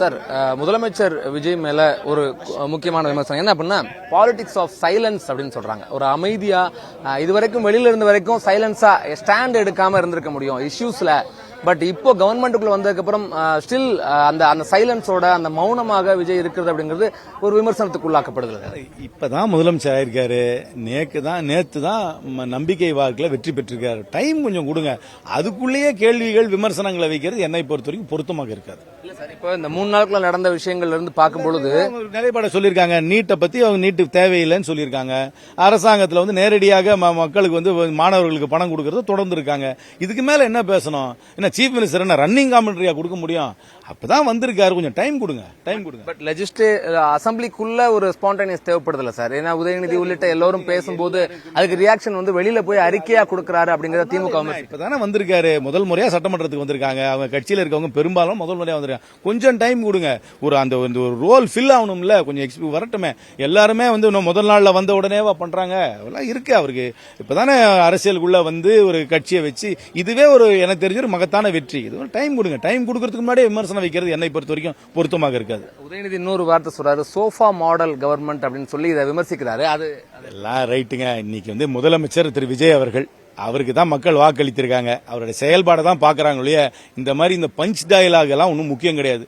Sir, முதலமைச்சர் விஜய் மேல ஒரு முக்கியமான விமர்சனம் என்ன அப்படின்னா பாலிடிக்ஸ் ஆஃப் சைலன்ஸ் அப்படின்னு சொல்றாங்க. ஒரு அமைதியா இதுவரைக்கும் வெளியில இருந்த வரைக்கும் சைலன்ஸா ஸ்டாண்ட் எடுக்காம இருந்திருக்க முடியும் இஷ்யூஸ்ல. பட் இப்போ கவர்மெண்ட்டுக்குள்ள வந்ததுக்கு அப்புறம் ஸ்டில் அந்த சைலன்ஸோட அந்த மௌனமாக விஜய் இருக்கிறது அப்படிங்கிறது ஒரு விமர்சனத்துக்கு உள்ளாக்கப்படுது. இப்பதான் முதலமைச்சர் ஆயிருக்காரு. நேத்து தான் நம்பிக்கை வாக்குல வெற்றி பெற்றிருக்காரு. டைம் கொஞ்சம் கொடுங்க. அதுக்குள்ளேயே கேள்விகள் விமர்சனங்களை வைக்கிறது என்னை பொறுத்த வரைக்கும் பொருத்தமாக இருக்காது. இப்போ இந்த 3 நாட்கள நடந்த விஷயங்கள்ல இருந்து பார்க்கும்பொழுது நிலைப்பாட சொல்லியிருக்காங்க. நீட்டை பத்தி அவங்க நீட்டு தேவையில்லைன்னு சொல்லியிருக்காங்க. அரசாங்கத்தில் வந்து நேரடியாக மக்களுக்கு வந்து மாணவர்களுக்கு பணம் கொடுக்கறது தொடர்ந்து இருக்காங்க. இதுக்கு மேல என்ன பேசணும்? என்ன சீஃப் மினிஸ்டர் என்ன ரன்னிங் காமெண்ட்ரியா கொடுக்க முடியும்? அப்பதான் வந்திருக்காரு. கொஞ்சம் டைம் கொடுங்க. பட் அசம்பிளிக்குள்ள ஒரு ஸ்பான்டேனியஸ் தேவைப்படுதுல சார். ஏன்னா உதயநிதி உள்ளிட்ட எல்லாரும் பேசும்போது அதுக்கு ரியாக்ஷன் வந்து வெளியில போய் அறிக்கையா கொடுக்கறாரு அப்படிங்கறத திமுக இப்பதானே வந்திருக்காரு. முதல் முறையா சட்டமன்றத்துக்கு வந்திருக்காங்க. அவங்க கட்சியில இருக்கவங்க பெரும்பாலும் முதல் முறையா வந்திருக்காங்க. கொஞ்சம் டைம் கொடுங்க. அந்த ரோல் ஃபில் ஆகணும்ல. கொஞ்சம் வரட்டுமே. எல்லாருமே வந்து முதல் நாள்ல வந்த உடனே பண்றாங்க இருக்கு. அவருக்கு இப்பதானே அரசியலுக்குள்ள வந்து ஒரு கட்சியை வச்சு இதுவே ஒரு எனக்கு தெரிஞ்ச ஒரு மகத்தான வெற்றி. இது டைம் கொடுங்க. டைம் கொடுக்கறதுக்கு முன்னாடியே விமர்சனம் வைக்கிறது என்னை பொறுத்த வரைக்கும் பொருத்தமாக இருக்காது. உதயநிதி இன்னொரு வார்த்தை சொல்றாரு, சோஃபா மாடல் கவர்மெண்ட் அப்படின்னு சொல்லி இதை விமர்சிக்கிறாரு. அதெல்லாம் ரைட்டுங்க. இன்னைக்கு வந்து முதலமைச்சர் திரு விஜய் அவர்கள் அவருக்கு தான் மக்கள் வாக்களித்திருக்காங்க. அவருடைய செயல்பாடை தான் பாக்குறாங்க இல்லையா. இந்த மாதிரி இந்த பஞ்ச் டயலாக் எல்லாம் ஒன்றும் முக்கியம் கிடையாது.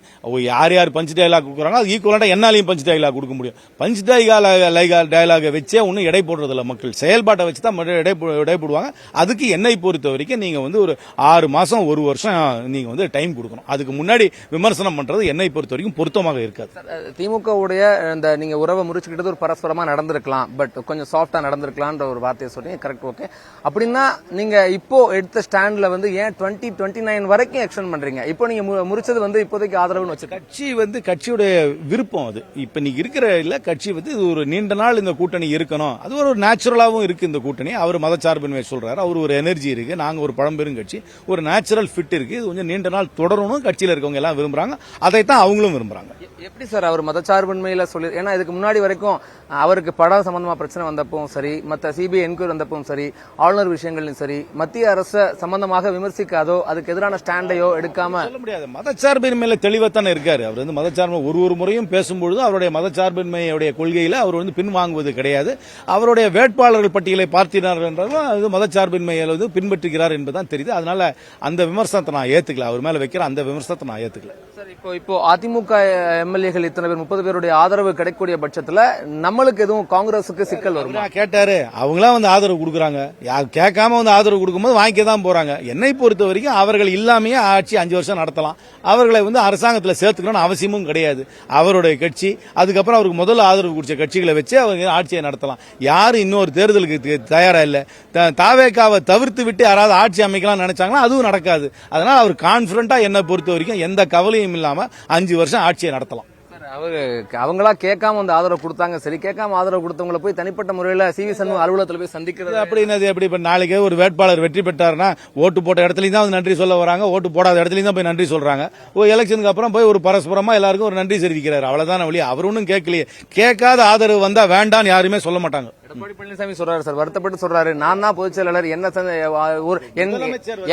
யார் யார் பஞ்ச் டயலாக் கொடுக்குறாங்க அது ஈக்குவலா என்னாலையும் பஞ்ச் டயலாக் கொடுக்க முடியும். பஞ்ச் டயலாக வச்சே ஒன்றும் எடை போடுறது இல்லை. மக்கள் செயல்பாட்டை வச்சு தான் எடை போடுவாங்க. அதுக்கு என்னை பொறுத்த வரைக்கும் நீங்க வந்து ஒரு 6 மாசம் 1 வருஷம் நீங்க வந்து டைம் கொடுக்கணும். அதுக்கு முன்னாடி விமர்சனம் பண்றது என்னை பொறுத்த வரைக்கும் பொருத்தமாக இருக்காது. திமுக உடைய இந்த நீங்க உறவை முறிச்சுக்கிட்டது ஒரு பரஸ்பரமா நடந்திருக்கலாம். பட் கொஞ்சம் சாஃப்டா நடந்திருக்கலாம்ன்ற ஒரு வார்த்தையை சொல்றீங்க. Correct, okay. அப்படின்னா நீங்க இப்போ எடுத்த ஸ்டாண்ட்ல வந்து ஏன் 2029 வரைக்கும் எக்ஸ்டெண்ட் பண்றீங்க? இப்போ நீங்க முறிச்சது வந்து இப்போதைக்கு ஆதரவுன்னு வச்சு கட்சி வந்து கட்சியுடைய விருப்பம். அது இப்ப நீங்க இருக்கிற இல்ல கட்சி வந்து இது ஒரு நீண்ட நாள் இந்த கூட்டணி இருக்கணும். அது ஒரு நேச்சுரலாவும் இருக்கு இந்த கூட்டணி. அவர் மதச்சார்பின்மை சொல்றாரு. அவர் ஒரு எனர்ஜி இருக்கு. நாங்க ஒரு பழம்பெரும் கட்சி. ஒரு நேச்சுரல் ஃபிட் இருக்கு. இது கொஞ்சம் நீண்ட நாள் தொடரணும். கட்சியில இருக்கவங்க எல்லாம் விரும்புறாங்க. அதைத்தான் அவங்களும் விரும்புறாங்க. எப்படி சார் அவர் மதச்சார்பின்மையில சொல்லி? ஏன்னா இதுக்கு முன்னாடி வரைக்கும் அவருக்கு படம் சம்பந்தமா பிரச்சனை வந்தப்பவும் சரி, மற்ற சிபிஐ என்கொயரி வந்தப்பவும் சரி, ஆளுநர் விஷயங்களும் சரி, மத்திய அரசு சம்பந்தமாக விமர்சிக்காதோ அதுக்கு எதிரான ஸ்டாண்டையோ எடுக்காம சொல்ல முடியாது. மதச்சார்பின்மையில தெளிவாத்தானே இருக்காரு. அவர் வந்து மதச்சார்பு ஒரு முறையும் பேசும்பொழுது அவருடைய மதச்சார்பின்மையுடைய கொள்கையில அவர் வந்து பின்வாங்குவது கிடையாது. அவருடைய வேட்பாளர்கள் பட்டியலை பார்த்தினார் என்றாலும் அது மதச்சார்பின்மையை வந்து பின்பற்றுகிறார் என்பதுதான் தெரியுது. அதனால அந்த விமர்சனத்தை நான் ஏத்துக்கல. அவர் மேல வைக்கிற அந்த விமர்சனத்தை நான் ஏத்துக்கல. சார், இப்போ அதிமுக எம்எல்ஏகள் இத்தனை பேர் 30 பேருடைய ஆதரவு கிடைக்கக்கூடிய பட்சத்துல நம்மளுக்கு எதுவும் காங்கிரசுக்கு சிக்கல் வரும்? கேட்டாரு. அவங்களா வந்து ஆதரவு கொடுக்குறாங்க. கேட்காம வந்து ஆதரவு கொடுக்கும்போது வாங்கிக்க தான் போறாங்க. என்னை பொறுத்த வரைக்கும் அவர்கள் இல்லாமையே ஆட்சி 5 வருஷம் நடத்தலாம். அவர்களை வந்து அரசாங்கத்தில் சேர்த்துக்கணும்னு அவசியமும் கிடையாது. அவருடைய கட்சி அதுக்கப்புறம் அவருக்கு முதல்ல ஆதரவு கொடுத்த கட்சிகளை வச்சு அவங்க ஆட்சியை நடத்தலாம். யாரும் இன்னொரு தேர்தலுக்கு தயாரா இல்ல. தாவேக்காவை தவிர்த்து விட்டு யாராவது ஆட்சி அமைக்கலாம் நினைச்சாங்கன்னா அதுவும் நடக்காது. அதனால அவர் கான்பிடண்டா என்னை பொறுத்த வரைக்கும் எந்த கவலையும் இல்லாம 5 வருஷம் ஆட்சியை நடத்தலாம். அவங்களா கேட்காம வந்து ஆதரவு கொடுத்தாங்க. சரி, கேட்காம ஆதரவு கொடுத்தவங்களை போய் தனிப்பட்ட முறையில் சிவி சண்முகம் அலுவலகத்தில் போய் சந்திக்கிறது அப்படின்னது எப்படி? இப்ப நாளைக்கு ஒரு வேட்பாளர் வெற்றி பெற்றாருன்னா ஓட்டு போட்ட இடத்துலயும் தான் நன்றி சொல்ல வராங்க. ஓட்டு போடாத இடத்துலயும் தான் போய் நன்றி சொல்றாங்க. எலெக்ஷனுக்கு அப்புறம் போய் ஒரு பரஸ்பரமா எல்லாருக்கும் ஒரு நன்றி தெரிவிக்கிறார். அவ்வளவுதான் வழி. அவர் ஒன்றும் கேட்கலையே. கேட்காத ஆதரவு வந்தா வேண்டான்னு யாருமே சொல்ல மாட்டாங்க. எடப்பாடி பழனிசாமி சொல்றாரு சார், வருத்தப்பட்டு சொல்றாரு, நான் தான் பொதுச் செயலாளர், என்ன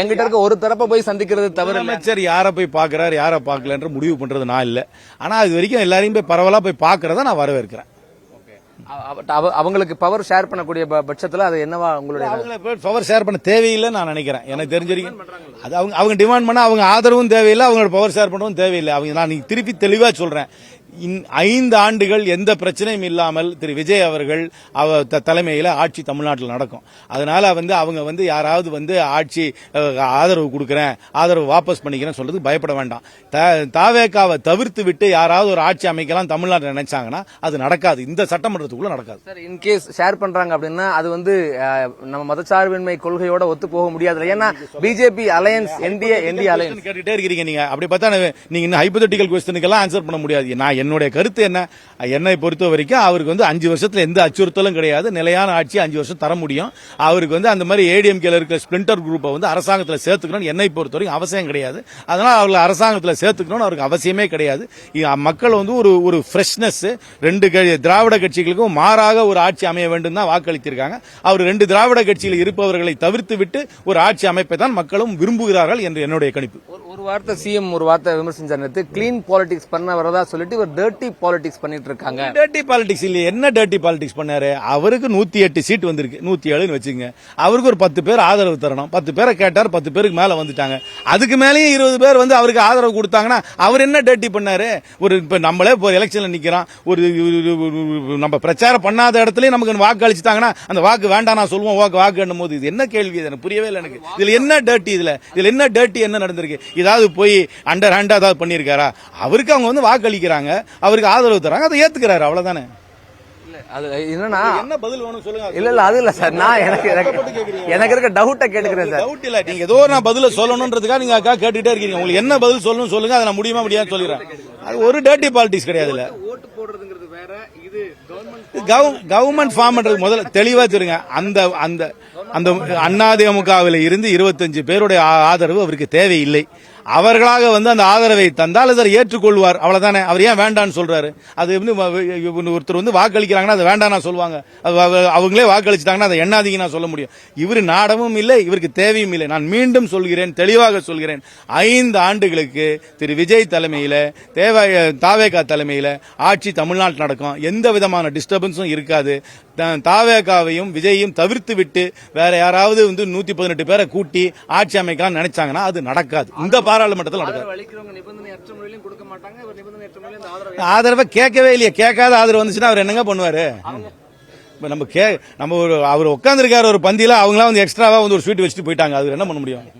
எங்கிட்ட இருக்க ஒரு தரப்பை போய் சந்திக்கிறது தவிர அமைச்சர் யாரை போய் பாக்குறாரு யாரை பாக்கல முடிவு பண்றது நான் இல்ல. ஆனா அது வரைக்கும் எல்லாரையும் போய் பரவலா போய் பாக்குறத நான் வரவேற்கிறேன். அவங்களுக்கு பவர் ஷேர் பண்ணக்கூடிய பட்சத்துல அது என்னவா உங்களுடைய பவர் ஷேர் பண்ண தேவையில்லை நான் நினைக்கிறேன். எனக்கு தெரிஞ்சிருக்கேன். அது அவங்க டிமாண்ட் பண்ண அவங்க ஆதரவும் தேவையில்லை. அவங்களோட பவர் ஷேர் பண்ணவும் தேவையில்லை. அவங்க நான் திருப்பி தெளிவா சொல்றேன். 5 ஆண்டுகள் எந்த பிரச்சனையும் இல்லாமல் திரு விஜய் அவர்கள் தலைமையில ஆட்சி தமிழ்நாட்டில் நடக்கும். அதனால வந்து அவங்க வந்து யாராவது வந்து ஆட்சி ஆதரவு கொடுக்கிறேன் ஆதரவு வாபஸ் பண்ணிக்கிறேன் சொல்றது பயப்பட வேண்டாம். தாவேக்காவை தவிர்த்து விட்டு யாராவது ஒரு ஆட்சி அமைக்கலாம் தமிழ்நாட்டில் நினைச்சாங்கன்னா அது நடக்காது. இந்த சட்டமன்றத்துக்குள்ள நடக்காது. சார், இன்கேஸ் ஷேர் பண்றாங்க அப்படின்னா அது வந்து நம்ம மதச்சார்பின்மை கொள்கையோட ஒத்து போக முடியாது. ஏன்னா பிஜேபி அலையன்ஸ் என்டிஏ அலையன்ஸ் கேட்டுட்டே இருக்கீங்க. நீங்க அப்படி பார்த்தா நீங்க ஹைபோதெட்டிக்கல் क्वेश्चनக்கு எல்லாம் ஆன்சர் பண்ண முடியாது. நான் என்னுடைய கருத்து என்ன, என்னை பொறுத்த வரைக்கும் அவருக்கு வந்து 5 வருஷத்துல எந்த அச்சுறுத்தலும் கிடையாது. நிலையான ஆட்சி 5 வருஷம் தர முடியும். அவருக்கு வந்து அந்த மாதிரி ஏடிஎம்கேல இருக்கிற ஸ்பிளிண்டர் குரூப்பை வந்து அரசாங்கத்தில் சேர்த்துக்கணும்னு என்னை பொறுத்த வரைக்கும் அவசியம் கிடையாது. அதனால அவர்களை அரசாங்கத்தில் சேர்த்துக்கணும்னு அவருக்கு அவசியமே கிடையாது. மக்கள் வந்து ஒரு ஃப்ரெஷ்னஸ், ரெண்டு திராவிட கட்சிகளுக்கும் மாறாக ஒரு ஆட்சி அமைய வேண்டும் தான் வாக்களித்திருக்காங்க. அவர் 2 திராவிட கட்சியில் இருப்பவர்களை தவிர்த்து விட்டு ஒரு ஆட்சி அமைப்பை தான் மக்களும் விரும்புகிறார்கள் என்று என்னுடைய கணிப்பு. ஒரு வார்த்தை சிஎம் ஒரு வார்த்தை விமர்சிச்சாரு, கிளீன் பாலிடிக்ஸ் பண்ண வரதா சொல்லிட்டு ஒரு டர்ட்டி பாலிடிக்ஸ் பண்ணிட்டு இருக்காங்க. டர்ட்டி பாலிடிக்ஸ் இல்ல, என்ன டர்ட்டி பாலிடிக்ஸ் பண்ணாரு? அவருக்கு 108 சீட் வந்திருக்கு, 107 வச்சுங்க. அவருக்கு ஒரு 10 பேர் ஆதரவு தரணும். 10 பேரை கேட்டார், 10 பேருக்கு மேல வந்துட்டாங்க. அதுக்கு மேலேயும் 20 பேர் வந்து அவருக்கு ஆதரவு கொடுத்தாங்கன்னா அவர் என்ன டர்ட்டி பண்ணாரு? இப்ப நம்மளே ஒரு எலெக்ஷன்ல நிக்கிறோம், நம்ம பிரச்சாரம் பண்ணாத இடத்துல நமக்கு வாக்கு அளிச்சுட்டாங்கன்னா அந்த வாக்கு வேண்டாம் நான் சொல்லுவோம், வாக்கு என்னும் போது இது என்ன கேள்வி? எனக்கு புரியவே இல்லை. எனக்கு இதுல என்ன டர்ட்டி, இதுல என்ன டர்ட்டி என்ன நடந்திருக்கு? ஏதாவது போய் அண்டர் ஹேண்டா ஏதாவது பண்ணிருக்காரா? அவருக்கு அவங்க வந்து வாக்கு அளிக்கிறாங்க, அவருக்கு ஆதரவு தராங்க, அதை ஏத்துக்கிறாரு, அவ்வளவுதானே. அது என்னன்னா என்ன பதில் வேணும் சொல்லுங்க. இல்ல அது இல்ல சார், நான் எனக்கு இருக்க டவுட்டை கேட்டுக்கிறேன் சார். டவுட் இல்ல, நீங்க ஏதோ நான் பதில சொல்லணும்ன்றதுக்காக நீங்க அக்கா கேட்டுட்டே இருக்கீங்க. உங்களுக்கு என்ன பதில் சொல்லணும் சொல்லுங்க, அதை நான் முடியுமா முடியாது சொல்லிடுறேன். அது ஒரு டர்ட்டி பாலிடிக்ஸ் கிடையாது. இல்ல ஓட்டு போடுறதுங்கிறது வேற, இது கவர்மெண்ட் ஃபார்ம் பண்றது முதல்ல தெளிவா தெரியுங்க. அந்த அதிமுகவில் இருந்து 25 பேருடைய ஆதரவு அவருக்கு தேவையில்லை. அவர்களாக வந்து அந்த ஆதரவை தந்தால் அதை ஏற்றுக்கொள்வார், அவ்வளவுதானே. அவர் ஏன் வேண்டான்னு சொல்றாரு? அது ஒருத்தர் வந்து வாக்களிக்கிறாங்கன்னா அதை வேண்டாம் சொல்லுவாங்க, அவங்களே வாக்களிச்சிட்டாங்கன்னா அதை எண்ணாதீங்க சொல்ல முடியும். இவரு நாடமும் இல்லை, இவருக்கு தேவையும் இல்லை. நான் மீண்டும் சொல்கிறேன், தெளிவாக சொல்கிறேன், 5 ஆண்டுகளுக்கு திரு விஜய் தலைமையில, தாவேகா தலைமையில ஆட்சி தமிழ்நாட்டில் நடக்கும். எந்த விதமான டிஸ்டர்பன்ஸும் இருக்காது. தாவேகாவையும் விஜயையும் தவிர்த்து விட்டு வேற யாராவது வந்து 118 பேரை கூட்டி ஆட்சி அமைக்கலாம் நினைச்சாங்கன்னா அது நடக்காது. இந்த பாராளுமன்றத்தில் நடக்காது. ஆதரவை கேட்கவே இல்லையே. கேட்காத ஆதரவு வந்துச்சுன்னா அவர் என்னங்க பண்ணுவாரு? நம்ம அவர் உட்கார்ந்து இருக்காரு ஒரு பந்தியில, அவங்களா வந்து எக்ஸ்ட்ராவா வந்து ஒரு ஸ்வீட் வச்சுட்டு போயிட்டாங்க. அது என்ன பண்ண முடியும்?